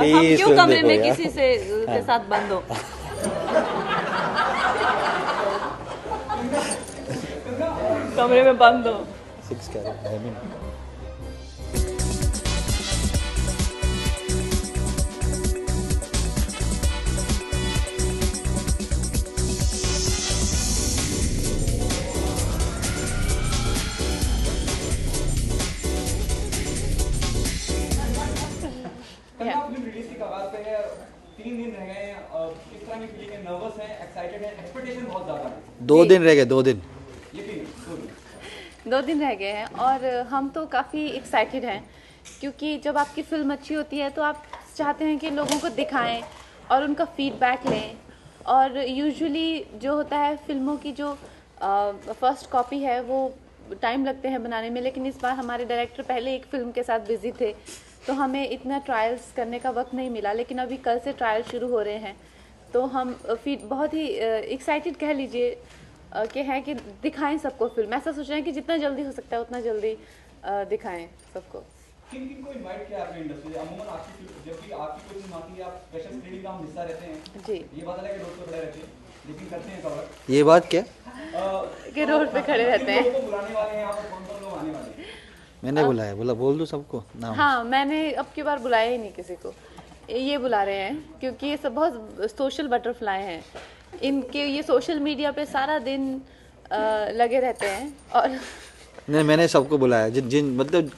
हम क्यों कमरे में किसी से के साथ बंद हो। कमरे में बंद हो। 6 कैरेट आई मीन फिल्म रिलीज की कगार पे है, 3 दिन रह गए हैं, किस तरह की फीलिंग है? नर्वस है, एक्साइटेड है, एक्सपेक्टेशन बहुत ज्यादा है? 2 दिन रह गए, 2 दिन। यकीन 2 दिन रह गए हैं और हम तो काफ़ी एक्साइटेड हैं, क्योंकि जब आपकी फिल्म अच्छी होती है तो आप चाहते हैं कि लोगों को दिखाएं और उनका फीडबैक लें। और यूजुअली जो होता है फिल्मों की जो फर्स्ट कॉपी है वो टाइम लगते हैं बनाने में, लेकिन इस बार हमारे डायरेक्टर पहले एक फिल्म के साथ बिजी थे तो हमें इतना ट्रायल्स करने का वक्त नहीं मिला। लेकिन अभी कल से ट्रायल शुरू हो रहे हैं तो हम बहुत ही एक्साइटेड कह लीजिए कि है कि दिखाएं सबको फिल्म। ऐसा सोच रहे हैं कि जितना जल्दी हो सकता है उतना जल्दी दिखाएं सबको। किन किन को इनवाइट किया आपने इंडस्ट्री से? अमूमन आपकी जब भी आपकी कोई फिल्म आती है आप स्पेशल स्क्रीनिंग का हम हिस्सा रहते हैं जी। ये बात है कि रोड पे खड़े रहते हैं, लेकिन करते हैं कवर। ये बात क्या कि रोड पे खड़े रहते हैं। लोगों को बुलाने वाले हैं यहाँ पर, कौन-कौन लोग आने वाले हैं? मैंने बुलाया, बोला बोल दो सबको नाम। हाँ, मैंने अब की बार बुलाया ही नहीं किसी को, ये बुला रहे हैं क्योंकि ये सब बहुत सोशल बटरफ्लाई हैं। इनके ये सोशल मीडिया पे सारा दिन लगे रहते हैं और नहीं, मैंने सबको बुलाया जिन जिन मतलब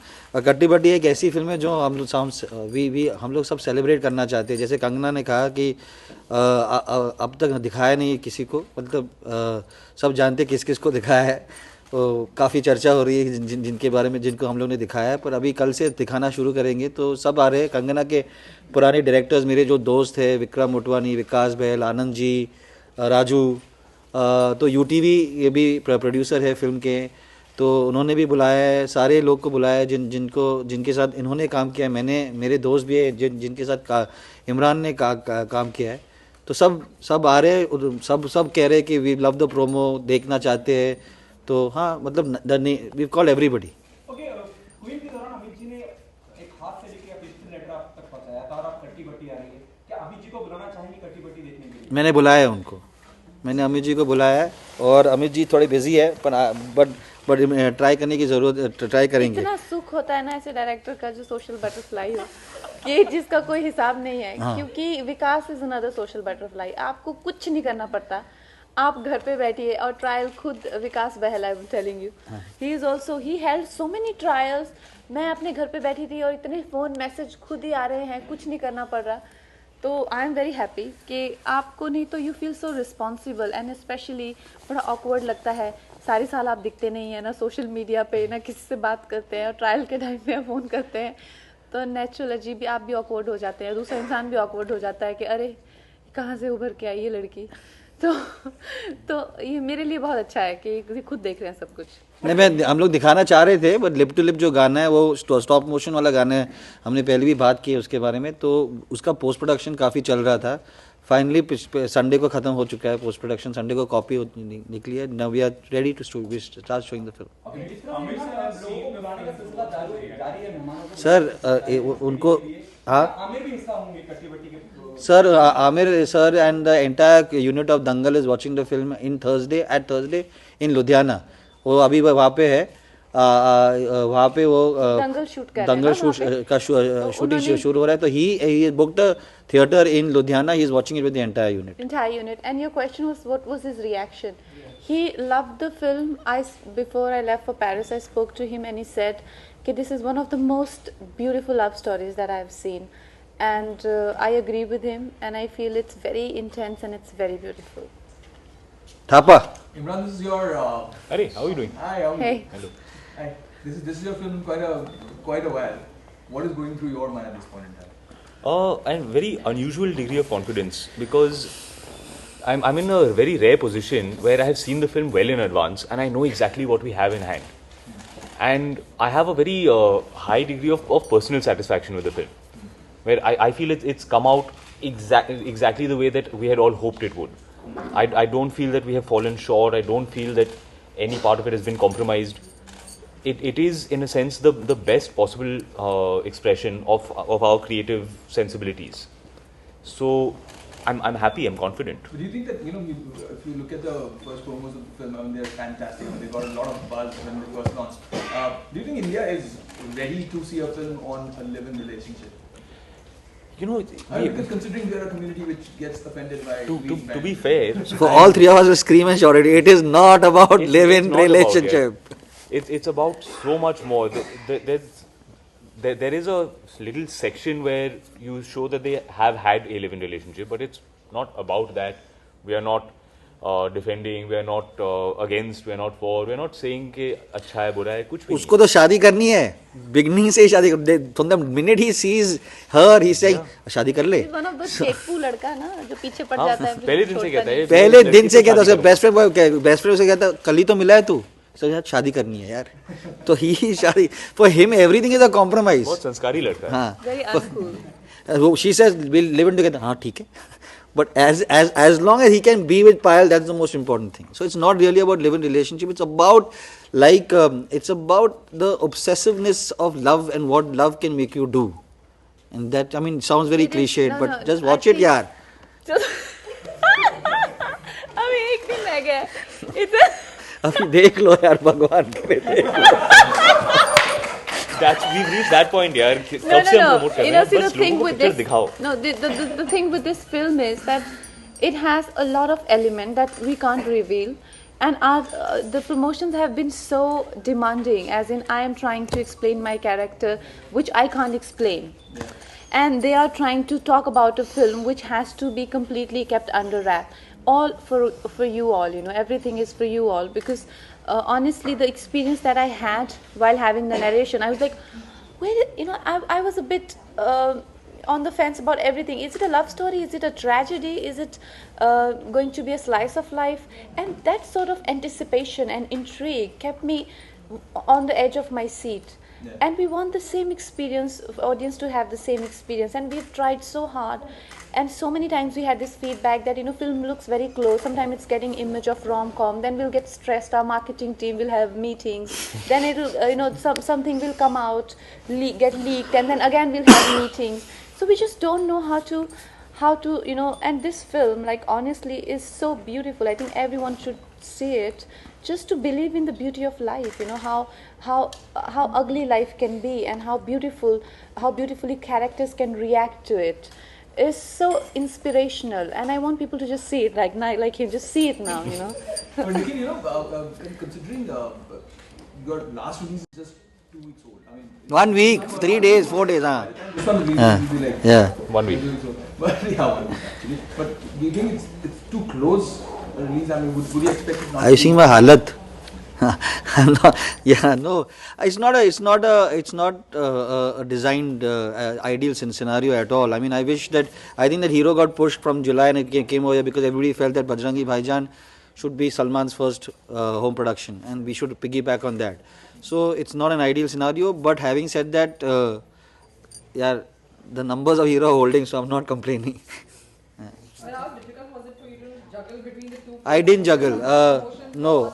कट्टी बट्टी एक ऐसी फिल्म है जो हम लोग सब सेलिब्रेट करना चाहते हैं। जैसे कंगना ने कहा कि अब तक दिखाया नहीं किसी को, मतलब सब जानते किस किस को दिखाया है। तो काफ़ी चर्चा हो रही है जिनके बारे में, जिनको हम लोग ने दिखाया है, पर अभी कल से दिखाना शुरू करेंगे तो सब आ रहे हैं। कंगना के पुराने डायरेक्टर्स मेरे जो दोस्त हैं, विक्रम मोटवानी, विकास बहल, आनंद जी, राजू, तो यूटीवी ये भी प्रोड्यूसर है फिल्म के, तो उन्होंने भी बुलाया है। सारे लोग को बुलाया है जिनके साथ इन्होंने काम किया है। मेरे दोस्त भी है जिनके साथ इमरान ने काम किया है। तो सब आ रहे हैं, सब कह रहे हैं कि वी लव द प्रोमो, देखना चाहते हैं। तो हाँ, मतलब we call everybody. Okay, Queen के दौरान अमित जी ने एक हाथ से लेके अप्रिशिएशन लेटर आप तक पहुंचाया था और आप कट्टी बट्टी आ रही है, क्या अमित जी को बुलाना चाहेंगे कट्टी बट्टी देखने के लिए? मैंने बुलाया है उनको, मैंने अमित जी को बुलाया है और अमित जी थोड़े बिजी है, बट ट्राई करने की जरूरत, ट्राई करेंगे। इतना सुख होता है ना ऐसे डायरेक्टर का जो सोशल बटरफ्लाई हो, कि जिसका कोई हिसाब नहीं है। हाँ। क्योंकि विकास इज अनदर सोशल बटरफ्लाई। आपको कुछ नहीं करना पड़ता, आप घर पे बैठिए और ट्रायल खुद Vikas Bahl, I am telling you, he is also, he held so many trials. मैं अपने घर पे बैठी थी और इतने फोन मैसेज खुद ही आ रहे हैं, कुछ नहीं करना पड़ रहा। तो आई एम वेरी हैप्पी कि आपको नहीं तो you feel so responsible and specially बड़ा ऑकवर्ड लगता है। सारे साल आप दिखते नहीं है ना सोशल मीडिया पे, ना किसी से बात करते हैं, और ट्रायल के टाइम पे फ़ोन करते हैं तो नेचुरल अजीब, आप भी ऑकवर्ड हो जाते हैं, दूसरा इंसान भी ऑकवर्ड हो जाता है कि अरे कहाँ से उभर के आई ये लड़की। तो ये मेरे लिए बहुत अच्छा है कि खुद देख रहे हैं सब कुछ। नहीं, हम लोग दिखाना चाह रहे थे, बट लिप टू लिप जो गाना है वो स्टॉप मोशन वाला गाना है, हमने पहले भी बात की है उसके बारे में। तो उसका पोस्ट प्रोडक्शन काफ़ी चल रहा था। फाइनली संडे को ख़त्म हो चुका है पोस्ट प्रोडक्शन, संडे को कॉपी निकली है। Now we are ready to start showing the film. Sir उनको, हाँ आमिर भी हिस्सा होंगे कट्टी बट्टी के? Sir, Amir sir and the entire unit of Dangal is watching the film in Thursday in Ludhiana. वो अभी वहाँ पे है, वहाँ पे वो दंगल शूट का शूटिंग शुरू हो रहा है। तो he booked a theater in Ludhiana. He is watching it with the entire unit. And your question was what was his reaction? He loved the film. Before I left for Paris, I spoke to him and he said, "Okay, this is one of the most beautiful love stories that I have seen." And I agree with him, and I feel it's very intense and it's very beautiful. Thapa. Imran, this is your. Hey, how are you doing? Hi, how are you? Hey. Hello. Hi. This is your film quite a while. What is going through your mind at this point in time? And very unusual degree of confidence because I'm in a very rare position where I have seen the film well in advance and I know exactly what we have in hand. And I have a very high degree of personal satisfaction with the film, where I feel it's come out exactly the way that we had all hoped it would. I don't feel that we have fallen short. I don't feel that any part of it has been compromised. it is in a sense the best possible expression of our creative sensibilities. So I'm happy, I'm confident. But do you think that, if you look at the first promos of the film, I mean, they're fantastic. I mean, they got a lot of buzz when they first launched. Do you think India is ready to see a film on a live-in relationship? Because considering we are a community which gets offended by to be fair, For all three of us to scream and shout it is not about live-in not about, relationship. It's about so much more. There is a little section where you show that they have had a live-in relationship, but it's not about that. We are not defending, we are not against, we are not for, we are not saying कि अच्छा है बुरा है कुछ भी उसको तो शादी करनी है, beginning से ही शादी from the minute he sees her he say शादी कर ले. He's one of those checkful लड़का ना जो पीछे पड़ जाता है. पहले दिन से कहता है पहले दिन से कहता है उसका बेस्ट फ्रेंड से कहता कल ही तो मिला है तू, so यार शादी करनी है यार, तो ही शादी for him everything is a compromise. बहुत संस्कारी लड़का है. हाँ. Very uncool. She says we'll live in together. हाँ ठीक है. But as long as he can be with Payal, that's the most important thing. So it's not really about live-in relationship. It's about it's about the obsessiveness of love and what love can make you do. And that, I mean, sounds very cliched, but just watch it, yaar. अभी एक दिन रह गया. अभी देख लो यार भगवान करे देख लो. We've reached that point, yaar. No. See, the thing with this, दिखाओ. no, the thing with this film is that it has a lot of element that we can't reveal, and the promotions have been so demanding. As in, I am trying to explain my character, which I can't explain, and they are trying to talk about a film which has to be completely kept under wrap. All for you all, everything is for you all, because honestly, the experience that I had while having the narration, I was like, I was a bit on the fence about everything. Is it a love story? Is it a tragedy? Is it going to be a slice of life? And that sort of anticipation and intrigue kept me on the edge of my seat. Yeah. And we want the same experience, audience to have the same experience, and we've tried so hard, and so many times we had this feedback that film looks very close, sometimes it's getting image of rom-com, then we'll get stressed, our marketing team will have meetings, then it'll something will come out, get leaked, and then again we'll have meetings. So we just don't know how to and this film, like, honestly, is so beautiful. I think everyone should see it just to believe in the beauty of life, how ugly life can be, and how beautifully characters can react to it. It's so inspirational, and I want people to just see it like him, just see it now, But Nikhil, considering your last release is just 2 weeks old. I mean, 1 week, 3 days, 4 days, huh? This one will be like 1 week. But yeah, 1 week actually. But do you think it's too close a release? I mean, would you expect it not? Are you seeing my halat? I'm not. Yeah, no. It's not a designed ideal scenario at all. I mean, I think that Hero got pushed from July and it came over here because everybody felt that Bajrangi Bhaijaan should be Salman's first home production, and we should piggyback on that. So it's not an ideal scenario. But having said that, the numbers of Hero are holding, so I'm not complaining. But how difficult was it for you to juggle between the two? I didn't juggle. No.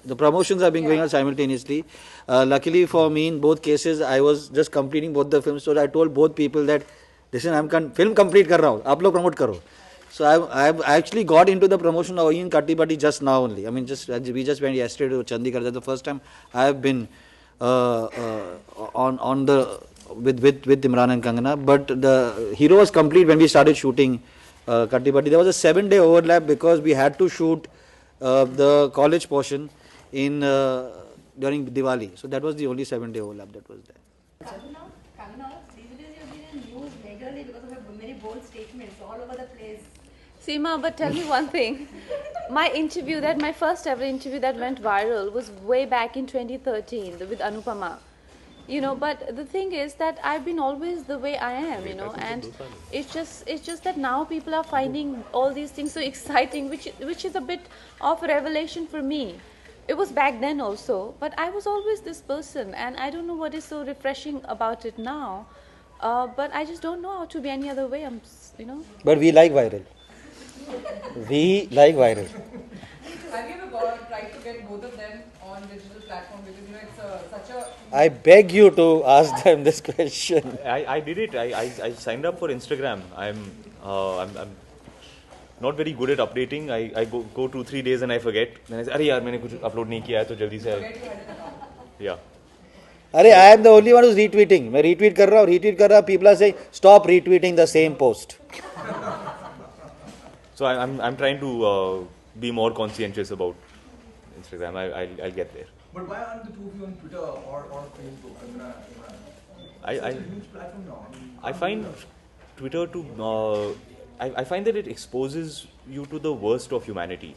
The promotions are being going on simultaneously. Luckily for me, in both cases, I was just completing both the films. So I told both people that, listen, I'm film complete kar raha hu. Aap log promote karo. So I actually got into the promotion of in Katti Batti just now only. I mean, we just went yesterday to Chandigarh. That's the first time I have been on the with Imran and Kangana. But the Hero was complete when we started shooting Katti Batti. There was a 7-day overlap because we had to shoot the college portion in during Diwali. So that was the only 7-day overlap that was there. Kangana, these days you've been in news regularly because of your very bold statements all over the place. Seema, but tell me one thing. My first ever interview that went viral was way back in 2013 with Anupama. But the thing is that I've been always the way I am, and it's just that now people are finding all these things so exciting, which is a bit of a revelation for me. It was back then also, but I was always this person, and I don't know what is so refreshing about it now. But I just don't know how to be any other way. But we like viral. We like viral. Have you ever tried to get both of them on digital platform, because it's I beg you to ask them this question. I did it. I signed up for Instagram. I'm not very good at updating. I go 2-3 days and I forget. Then I say, अरे यार मैंने कुछ upload नहीं किया है तो जल्दी से. Yeah. अरे I am the only one who's retweeting. मैं retweet कर रहा हूँ. People are saying stop retweeting the same post. So I'm trying to be more conscientious about Instagram. I'll get there. But why aren't the two of you on Twitter or Facebook? I It's a huge platform now. I find Twitter to I find that it exposes you to the worst of humanity.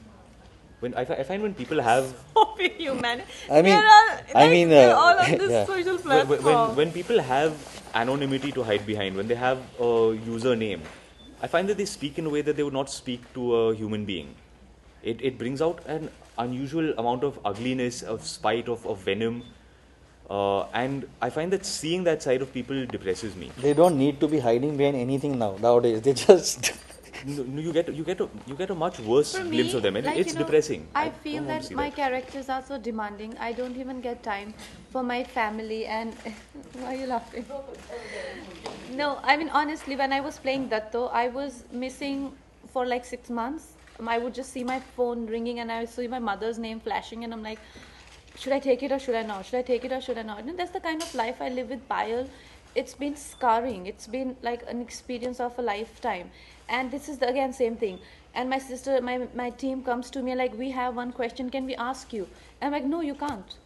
When I find when people have Humanity. I mean- they're all on this yeah. social when, platform. when people have anonymity to hide behind, when they have a username, I find that they speak in a way that they would not speak to a human being. It brings out an unusual amount of ugliness, of spite, of venom. And I find that seeing that side of people depresses me. They don't need to be hiding behind anything nowadays. They just No, you get a much worse For glimpse me, of them, and like, it's you know, depressing. I don't feel want to that see my characters are so demanding. I don't even get time for my family. And why are you laughing? No, I mean honestly, when I was playing Datto, I was missing for like 6 months. I would just see my phone ringing, and I would see my mother's name flashing, and I'm like, should I take it or should I not? Should I take it or should I not? And that's the kind of life I live with Payal. It's been scarring. It's been like an experience of a lifetime. And this is again same thing. And my sister, my team comes to me like, we have one question, can we ask you? And I'm like, no, you can't.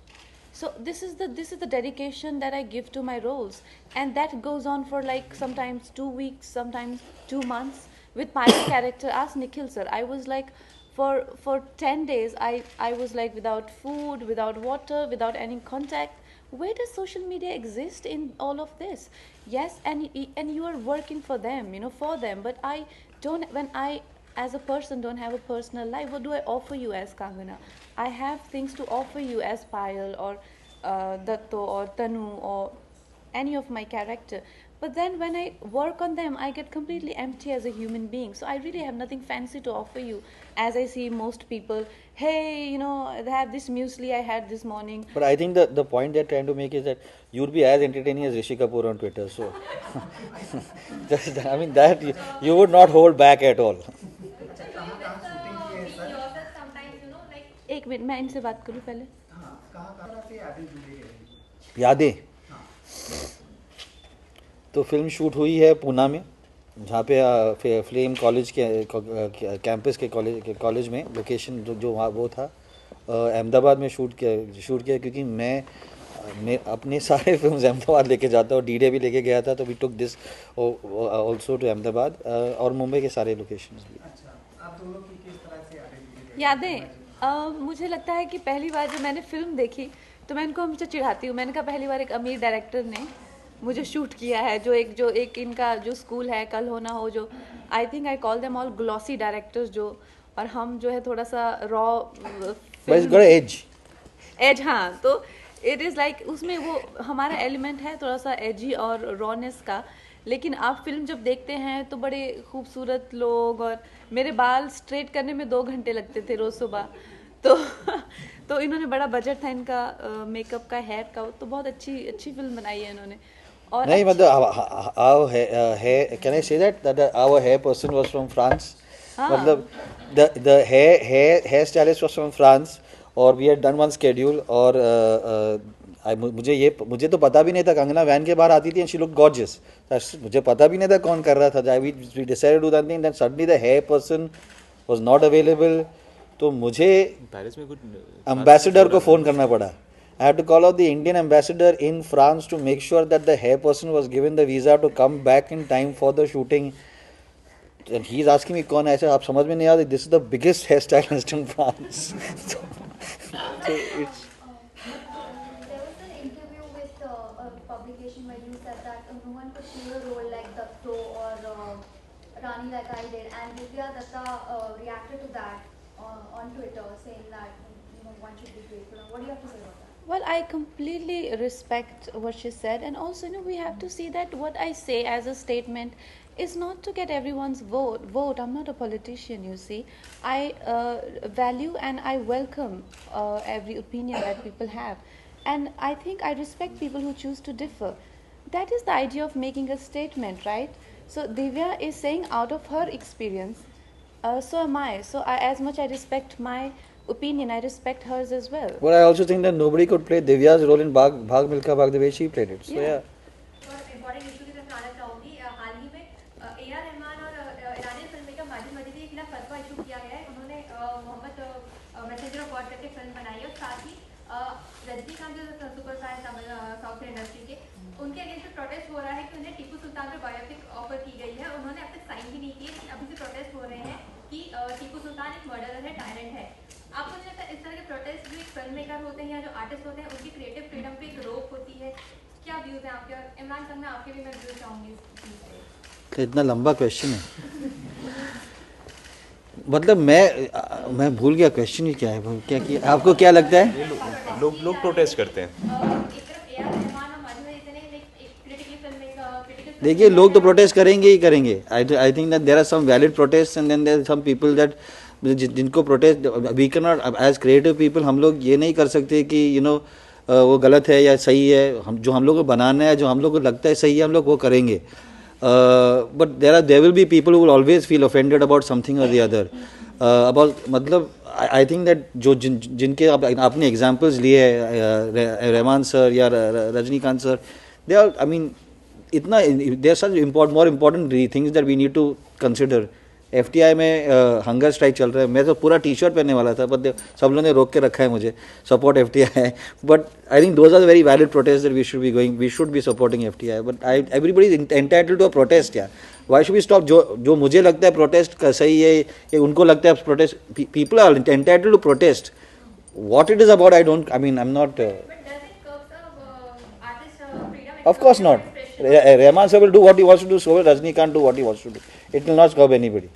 So this is the dedication that I give to my roles, and that goes on for like sometimes 2 weeks, sometimes 2 months. With my character, ask Nikhil sir, I was like for 10 days I was like without food, without water, without any contact. Where does social media exist in all of this? Yes, and you are working for them, for them, but I don't, when I as a person don't have a personal life, what do I offer you as Kangana? I have things to offer you as Payal or Datto or Tanu or any of my character. But then when I work on them, I get completely empty as a human being. So I really have nothing fancy to offer you. As I see most people, hey, I have this muesli I had this morning. But I think the point they're trying to make is that you'd be as entertaining as Rishi Kapoor on Twitter. So, I mean, that you would not hold back at all. एक minute मैं इनसे बात करूं पहले. यादें तो film shoot हुई है पूना में, जहाँ पे फ्लेम कॉलेज के कैंपस के कॉलेज में लोकेशन जो वहाँ वो था. अहमदाबाद में शूट किया क्योंकि मैं अपने सारे फिल्म्स अहमदाबाद लेके जाता हूँ. D-Day भी लेके गया था, तो we took this also to Ahmedabad, और मुंबई के सारे लोकेशंस भी. यादें मुझे लगता है कि पहली बार जब मैंने फिल्म देखी तो मैं इनको हमेशा चिढ़ाती हूँ. मैंने कहा पहली बार एक अमीर डायरेक्टर ने मुझे शूट किया है, जो एक इनका जो स्कूल है कल होना हो, जो I think I call them all glossy directors, जो और हम जो है थोड़ा सा रॉ एज. हाँ, तो इट इज़ लाइक उसमें वो हमारा एलिमेंट है थोड़ा सा एजी और रॉनेस का. लेकिन आप फिल्म जब देखते हैं तो बड़े खूबसूरत लोग, और मेरे बाल स्ट्रेट करने में 2 घंटे लगते थे रोज़ सुबह. तो इन्होंने बड़ा बजट था इनका मेकअप का, हेयर का, तो बहुत अच्छी फिल्म बनाई है इन्होंने. और नहीं मतलब can I say that our hair person was from France. मतलब the hair stylist was from France, और we had done one schedule. और मुझे तो पता भी नहीं था. कंगना वैन के बाहर आती थी एंड शी लुक गॉर्जियस. मुझे पता भी नहीं था कौन कर रहा था. We decided to do that thing, then suddenly the hair person was not available. तो मुझे एम्बेसडर को फ़ोन करना पड़ा. I had to call out the Indian ambassador in France to make sure that the hair person was given the visa to come back in time for the shooting. And he's asking me, "कौन है?" I said, "आप समझ में नहीं आ रही. This is the biggest hairstylist in France." so it's. There was an interview with a publication where you said that no one could play a role like Datto or Rani like I did, and Divya Datta reacted to that on Twitter, saying that one should be grateful. What do you have to say about that? Well, I completely respect what she said, and also we have to see that what I say as a statement is not to get everyone's vote. I'm not a politician, you see. I value and I welcome every opinion that people have. And I think I respect people who choose to differ. That is the idea of making a statement, right? So Divya is saying out of her experience, so am I. So as much I respect my opinion, I respect hers as well. But I also think that nobody could play Divya's role in Bhag Milkha Bhag the way she played it. So yeah. और important issue की तरफ आना चाहूँगी हाल ही में A.R. Rahman और ईरानी film maker Majid Majidi के खिलाफ फतवा इशू किया गया है उन्होंने मोहम्मद मैसेंजर ऑफ गॉड करके फिल्म बनाई है और साथ ही रजनीकांत जो सुपरस्टार है साउथ इंडस्ट्री के उनके अगेंस्ट प्रोटेस्ट हो रहा है कि उन्हें टीपू सुल्तान पर बायोपिक ऑफर की गई है उन्होंने अब तक साइन भी नहीं किए अभी से प्रोटेस्ट हो रहे हैं कि टीपू सुल्तान एक मर्डरर है टायरेंट है आपको नहीं लगता इस तरह के प्रोटेस्ट जो एक फिल्म मेकर होते हैं या जो आर्टिस्ट होते हैं उनकी क्रिएटिव फ्रीडम पे एक रोक होती है क्या व्यूज हैं आपके और इमरान खान में आपके भी मैं व्यूज चाहूँगी तो इतना लंबा क्वेश्चन है मतलब मैं भूल गया क्वेश्चन ही क्या है क्या कि आपको क्या लगता है लोग प्रोटेस्ट करते हैं एक तरफ A.R. रहमान और माजिद मजीदी ने एक क्रिटिकली फिल्म एक क्रिटिकल देखिए लोग तो प्रोटेस्ट करेंगे ही करेंगे I think that there are some valid protest and then there are some people that जिनको protest we can not as creative people हम लोग ये नहीं कर सकते कि यू नो वो गलत है या सही है हम लोग को बनाना है जो हम लोग को लगता है सही है हम लोग वो करेंगे but there will be people who will always feel offended about something और द अदर अबाउट मतलब आई थिंक दैट जो जिनके आपने एग्जांपल्स लिए रहमान सर या Rajinikanth sir they are I mean इतना there such more important things that we need to consider FTI में hunger strike चल रहा है मैं तो पूरा टी शर्ट पहनने वाला था बट सब लोगों ने रोक के रखा है मुझे support FTI but I think those are very valid protest that we should be supporting FTI but everybody is entitled to a protest यार व्हाई शुड वी स्टॉप जो मुझे लगता है प्रोटेस्ट सही है या उनको लगता है protest people are entitled to protest what it is about I am not of course not Rahman sir will do what he wants to do so will Rajnikant do what he wants to do it will not curb anybody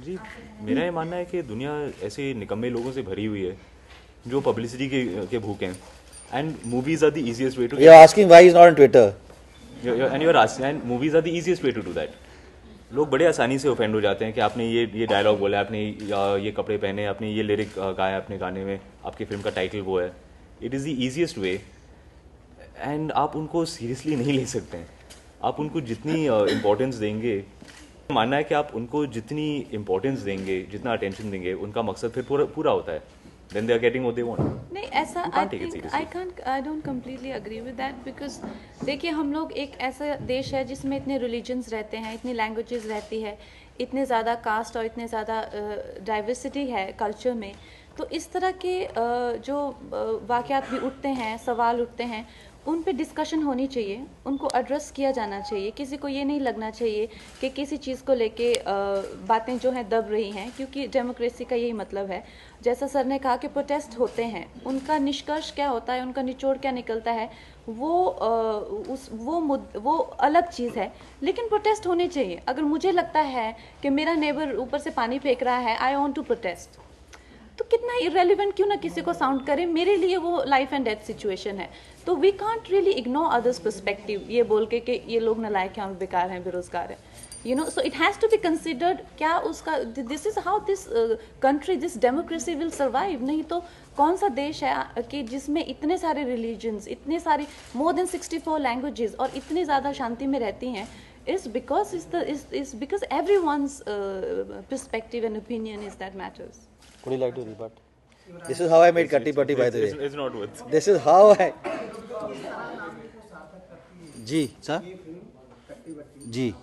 जी मेरा ये मानना है कि दुनिया ऐसे निकम्मे लोगों से भरी हुई है जो पब्लिसिटी के भूखे हैं and movies are the easiest way to you are asking why he's not on Twitter and you're asking and movies are the easiest way to do that लोग बड़े आसानी से ऑफेंड हो जाते हैं कि आपने ये डायलॉग बोला आपने ये कपड़े पहने आपने ये लिरिक गाया अपने गाने में आपकी फिल्म का टाइटल वो है it is the easiest way and आप उनको सीरियसली नहीं ले सकते हैं आप उनको जितनी इम्पोर्टेंस देंगे मानना है कि आप उनको जितनी इम्पोर्टेंस देंगे जितना अटेंशन देंगे उनका मकसद फिर पूरा होता है then they are getting what they want नहीं ऐसा I don't completely agree with that because देखिए हम लोग एक ऐसा देश है जिसमें इतने रिलीजन्स रहते हैं इतनी लैंग्वेजेस रहती है इतने ज़्यादा कास्ट और इतने ज़्यादा डाइवर्सिटी है कल्चर में तो इस तरह के जो वाक़यात भी उठते हैं सवाल उठते हैं उन पे डिस्कशन होनी चाहिए उनको एड्रेस किया जाना चाहिए किसी को ये नहीं लगना चाहिए कि किसी चीज़ को लेके बातें जो हैं दब रही हैं क्योंकि डेमोक्रेसी का यही मतलब है जैसा सर ने कहा कि प्रोटेस्ट होते हैं उनका निष्कर्ष क्या होता है उनका निचोड़ क्या निकलता है वो अलग चीज़ है लेकिन प्रोटेस्ट होने चाहिए अगर मुझे लगता है कि मेरा नेबर ऊपर से पानी फेंक रहा है आई वांट टू प्रोटेस्ट तो कितना इरेलीवेंट क्यों ना किसी को साउंड करे मेरे लिए वो लाइफ एंड डेथ सिचुएशन है तो we can't really ignore others perspective ये बोल के कि ये लोग नालायक हैं और बेकार हैं बेरोजगार हैं you know so it has to be considered क्या उसका this is how this country this democracy will survive नहीं तो कौन सा देश है कि जिसमें इतने सारे रिलीजन्स इतने सारे मोर देन 64 लैंग्वेजेस और इतनी ज़्यादा शांति में रहती हैं is because everyone's perspective and opinion is that matters. Would you like to rebut? This is how I made Katti Patti by the way. It's not worth. This is how I. जी sir जी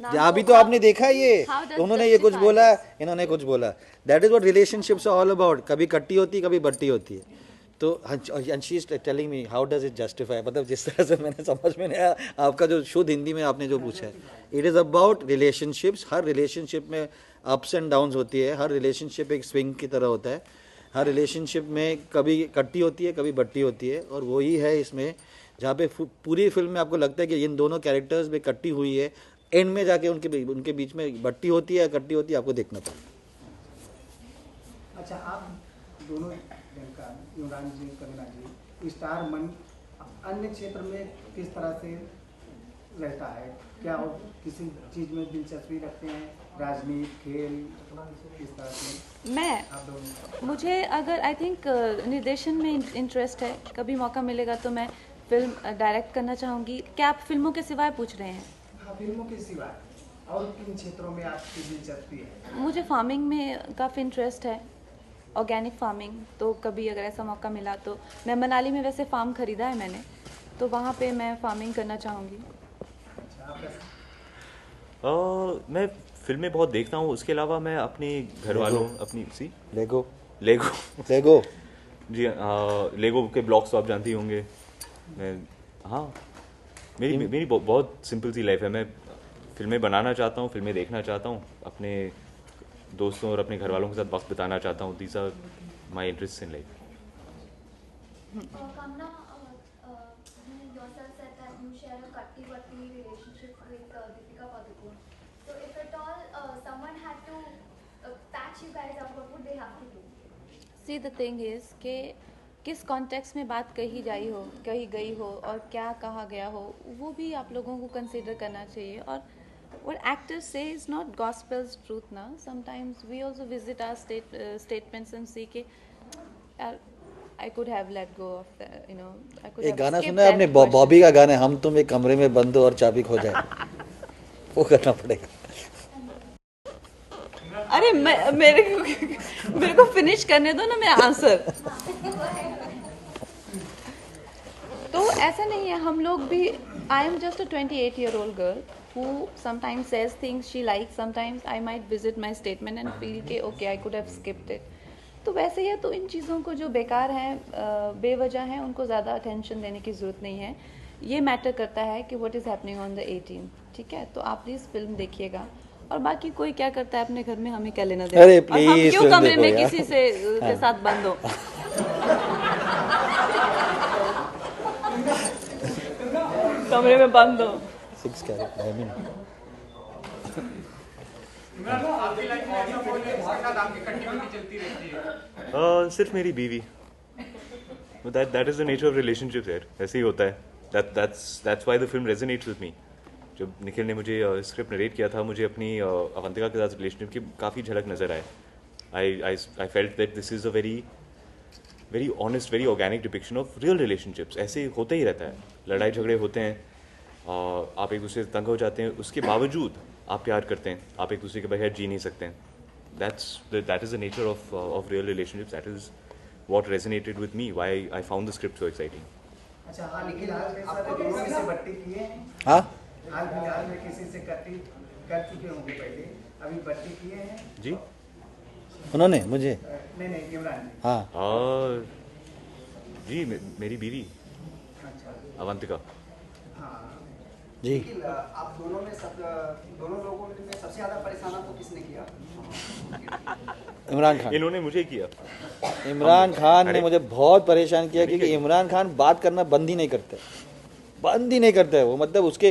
अभी तो आपने देखा ये उन्होंने ये कुछ बोला इन्होंने कुछ बोला that is what relationships are all about कभी कट्टी होती है कभी बट्टी होती है तो and she is telling me how does it justify मतलब जिस तरह से मैंने समझ में नहीं आया आपका जो शुद्ध हिंदी में आपने जो पूछा है it is about relationships her relationship में अप्स एंड डाउन्स होती है हर रिलेशनशिप एक स्विंग की तरह होता है हर रिलेशनशिप में कभी कट्टी होती है कभी बट्टी होती है और वही है इसमें जहाँ पे पूरी फिल्म में आपको लगता है कि इन दोनों कैरेक्टर्स में कट्टी हुई है एंड में जाके उनके बीच में बट्टी होती है कट्टी होती है आपको देखना पड़ेगा अच्छा आप दोनों इमरान जी करीना जी स्टार मन अन्य क्षेत्र में किस तरह से रहता है? क्या वो किसी चीज़ में दिलचस्पी रखते हैं, राजनीति, खेल, किस तरह से? मैं आप दोनों मुझे अगर आई थिंक निर्देशन में इंटरेस्ट है, कभी मौका मिलेगा तो मैं फिल्म डायरेक्ट करना चाहूँगी। क्या आप फिल्मों के सिवाय पूछ रहे हैं? हाँ, फिल्मों के सिवाय और किन क्षेत्रों में आपकी दिलचस्पी है? मुझे फार्मिंग में काफ़ी इंटरेस्ट है, ऑर्गेनिक फार्मिंग। तो कभी अगर ऐसा मौका मिला तो मैं मनाली में वैसे फार्म खरीदा है मैंने, तो वहाँ पे मैं फार्मिंग करना चाहूँगी। अच्छा, आप कैसे? मैं फिल्में बहुत देखता हूँ, उसके अलावा मैं अपने घर वालों अपनी लेगो लेगो लेगो जी लेगो के ब्लॉग्स तो आप जानते ही होंगे। मैं हाँ मेरी बहुत सिंपल सी लाइफ है। मैं फिल्में बनाना चाहता हूँ, फिल्में देखना चाहता हूँ, अपने दोस्तों और अपने घर वालों के साथ वक्त बिताना चाहता हूँ। These are my interest in life. Kamna, you yourself said that you share a cutty-butty relationship with Deepika Padukone. So if at all someone had to patch you guys up, what would they have to do? See the thing is कि किस context में बात कही गई हो और क्या कहा गया हो, वो भी आप लोगों को कंसिडर करना चाहिए। और what actors say is not gospel's truth ना। sometimes we also visit our statements and see कि I could have let go of the, you know, I could एक have गाना skipped सुना है that आपने question. बॉबी का गाना है, हम तुम एक कमरे में बंद हो और चाबी खो जाए, वो करना पड़ेगा। अरे मेरे को फिनिश करने दो ना मेरा आंसर। तो ऐसा नहीं है, हम लोग भी, I am just a 28-year-old girl who sometimes says things she likes, sometimes I might visit my statement and feel कि okay I could have skipped it। तो वैसे ही है, तो इन चीज़ों को जो बेकार हैं, बेवजह हैं, उनको ज़्यादा अटेंशन देने की ज़रूरत नहीं है। ये मैटर करता है कि what is happening on the 18, ठीक है? तो आप प्लीज़ फिल्म देखिएगा, और बाकी कोई क्या करता है अपने घर में हमें क्या लेना देना। अरे और हम please, क्यों फिल्म कमरे देखो में यार। किसी से के साथ बंद हो। कमरे में बंद हो। 6 कैरेट आई मीन सिर्फ मेरी बीवी। that is the nature of relationships यार, ऐसे ही होता है। that's why the film resonates with me। जब निखिल ने मुझे स्क्रिप्ट नरेट किया था, मुझे अपनी अवंतिका के साथ रिलेशनशिप की काफ़ी झलक नज़र आए। I felt that this is a very honest, very organic depiction of real relationships। ऐसे होते ही रहता है, लड़ाई झगड़े होते हैं, आप एक दूसरे से तंग हो जाते हैं, उसके बावजूद आप प्यार करते हैं, आप एक दूसरे के बगैर जी नहीं सकते हैं। that is the nature of real relationships। that is what resonated with me, why I found the script so exciting। अच्छा, हाल फिलहाल में सर किसी से बट्टी किए हैं? हाँ हाल फिलहाल में किसी से कट्टी कर चुके होंगे पहले, अभी बट्टी किए हैं? जी उन्होंने मुझे नहीं, इमरान ने। हाँ जी मेरी बीवी अच्छा, अवंतिका। हाँ। जी आप दोनों लोगों में सबसे ज्यादा परेशान आपको किसने किया? इमरान खान। इन्होंने मुझे किया। इमरान खान ने मुझे बहुत परेशान किया, क्योंकि इमरान खान बात करना बंद ही नहीं करता है वो। मतलब उसके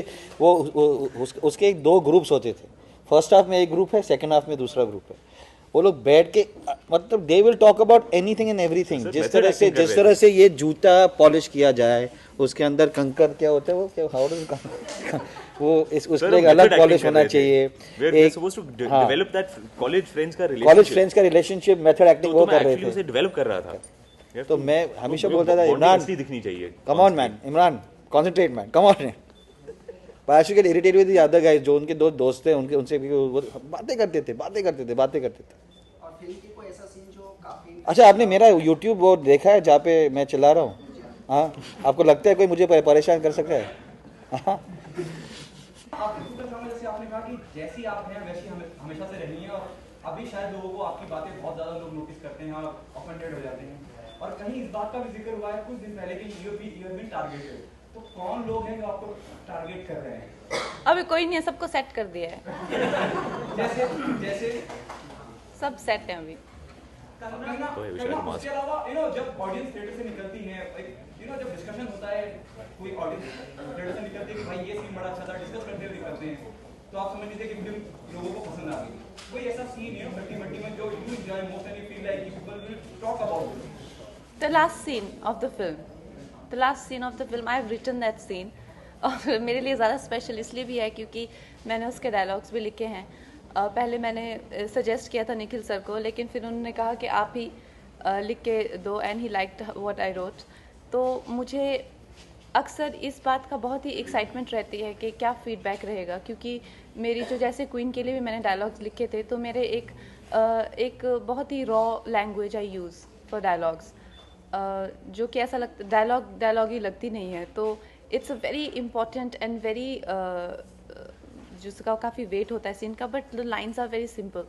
एक 2 ग्रुप्स होते थे। फर्स्ट हाफ में एक ग्रुप है, सेकंड हाफ में दूसरा ग्रुप है। वो लोग बैठ के मतलब they will talk about anything and everything. जिस तरह से ये जूता पॉलिश किया जाए, उसके अंदर कंकर क्या होता है, वो क्या हाउ डू वो उसका एक अलग पॉलिश होना चाहिए। कॉलेज फ्रेंड्स का रिलेशनशिप मेथड एक्टिंग वो कर रहे थे, उसे डेवलप कर रहा था। तो मैं हमेशा बोलता था इमरान दिखनी चाहिए, come on man, Imran concentrate man, come on. I should get irritated with the other guys, जो उनके 2 दोस्त थे, उनसे भी बातें करते थे। और फिल्म की कोई ऐसा सीन जो काफी अच्छा, आपने मेरा यूट्यूब वो देखा है जहाँ पे मैं चिल्ला रहा हूँ? हाँ, आपको लगता है कोई मुझे परेशान कर सकता है? हाँ, आपके उत्तर में जैसे आपने कहा कि जैसी आप हैं वैसी हमेशा से रहनी है, और अभी शायद लोगों को आपकी बातें बहुत ज़्यादा लोग नोटिस करते हैं और ऑफेंडेड हो जाते हैं। और कहीं इस बात का भी जिक्र हुआ है कुछ दिन पहले कि यू हैव बीन टारगेटेड। तो कौन लोग हैं जो आपको टारगेट कर रहे हैं? अभी कोई नहीं है, सबको सेट कर दिया है। जैसे सब सेट है अभी। उसके अलावा जब ऑडियंस थिएटर से निकलती है, जब डिस्कशन होता है, कोई ऑडियंस थिएटर से निकलती है कि भाई ये सीन बड़ा अच्छा था, डिस्कस करते हुए निकलते हैं, तो आप समझ लीजिए कि फिल्म लोगों को पसंद आ गई। कोई ऐसा सीन है खट्टी मट्टी में जो you enjoy most and you feel like people will talk about it? The last scene of the film, I have written that scene. और मेरे लिए ज़्यादा स्पेशल इसलिए भी है क्योंकि मैंने उसके डायलॉग्स भी लिखे हैं। पहले मैंने सजेस्ट किया था निखिल सर को, लेकिन फिर उन्होंने कहा कि आप ही लिख के दो, and he liked what I wrote. तो मुझे अक्सर इस बात का बहुत ही एक्साइटमेंट रहती है कि क्या फीडबैक रहेगा, क्योंकि मेरी जो जैसे क्वीन के लिए भी मैंने डायलॉग्स लिखे थे, तो मेरे एक बहुत ही raw language I use for dialogues, जो कि ऐसा लगता डायलॉग ही लगती नहीं है। तो it's a very important and very जिसका काफ़ी वेट होता है सीन का, but the lines are very simple.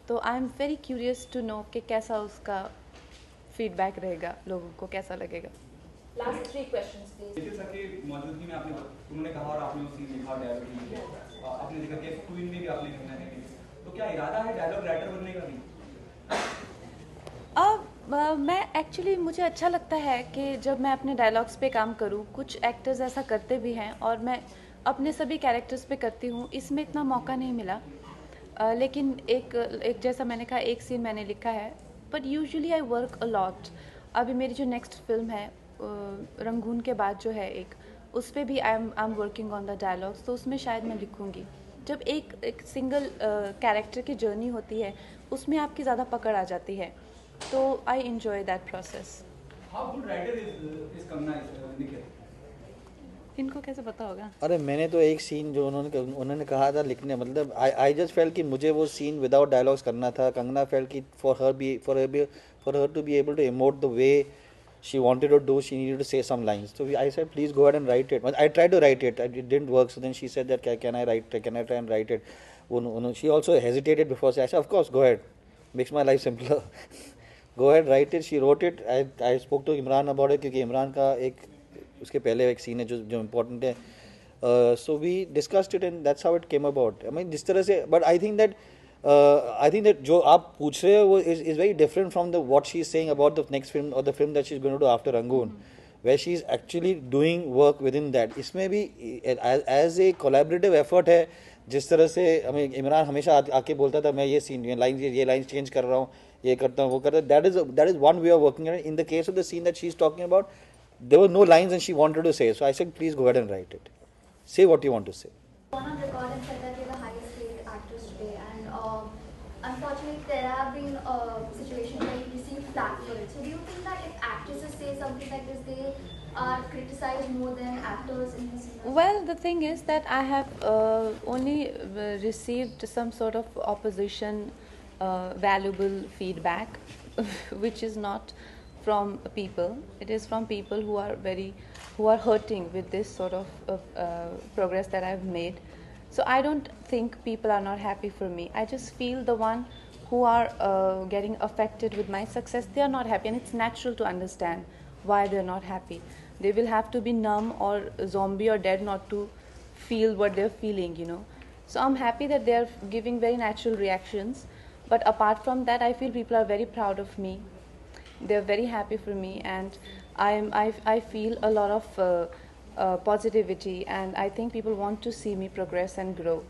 तो I am very curious to know कि कैसा उसका फीडबैक रहेगा, लोगों को कैसा लगेगा। Last 3 questions, please. Nikhil sir की मौजूदगी में उन्होंने कहा और आपने उसी लिखा डायलॉग में लिखा, आपने लिखा कि क्वीन में भी आपने लिखना है, तो क्या इरादा है डायलॉग राइटर बनने का भी? मैं एक्चुअली मुझे अच्छा लगता है कि जब मैं अपने डायलॉग्स पे काम करूँ, कुछ एक्टर्स ऐसा करते भी हैं और मैं अपने सभी कैरेक्टर्स पे करती हूँ, इसमें इतना मौका नहीं मिला। लेकिन एक जैसा मैंने कहा, एक सीन मैंने लिखा है, but usually I work a lot. अभी मेरी जो नेक्स्ट फिल्म है रंगून के बाद जो है उस पर भी I am working on the dialogues, तो उसमें शायद मैं लिखूँगी। जब एक सिंगल कैरेक्टर की जर्नी होती है, उसमें आपकी ज़्यादा पकड़ आ जाती है, तो I enjoy that process. How good writer is Kangana Nikhil? इनको कैसे पता होगा? अरे मैंने तो एक सीन जो उन्होंने कहा था लिखने, मतलब आई जस्ट फेल्ट कि मुझे वो सीन विदाउट डायलॉग्स करना था। कंगना फेल्ट कि for her to be able to emote the way she wanted to do, she needed to say some lines. So I said, please go ahead and write it. I tried to write it, it didn't work. So then she said that can I try and write it? She also hesitated before. So I said, of course, go ahead, makes my life simpler. Go ahead, write it. She wrote it. I spoke to Imran about it क्योंकि इमरान का उसके पहले एक scene है जो important है. So we discussed it and that's how it came about. I mean जिस तरह से, but I think that जो आप पूछ रहे हो वो is very different from what she's saying about the next film or the film that she's going to do after Rangoon, where she's actually doing work within that. इसमें भी as a collaborative effort है. जिस तरह से हमें इमरान हमेशा आके बोलता था, मैं ये लाइन्स चेंज कर रहा हूँ, ये करता हूँ, वो करता हूँ, that is one way of working on it. In the case of the scene that she's talking about, there were no lines and she wanted to say, so I said, please go ahead and write it, say what you want to say. Gone on record and said that you're the highest paid actress today, and unfortunately there have been situations where you receive flack for it. So do you think that if actresses say something like this, they are criticized more than actors in this industry? Well, the thing is that I have only received some sort of opposition, valuable feedback, which is not from people. It is from people who are hurting with this sort of progress that I've made. So I don't think people are not happy for me. I just feel the one who are getting affected with my success, they are not happy, and it's natural to understand why they're not happy. They will have to be numb or zombie or dead not to feel what they're feeling, you know. So I'm happy that they're giving very natural reactions. But apart from that, I feel people are very proud of me. They're very happy for me, and I feel a lot of positivity, and I think people want to see me progress and grow.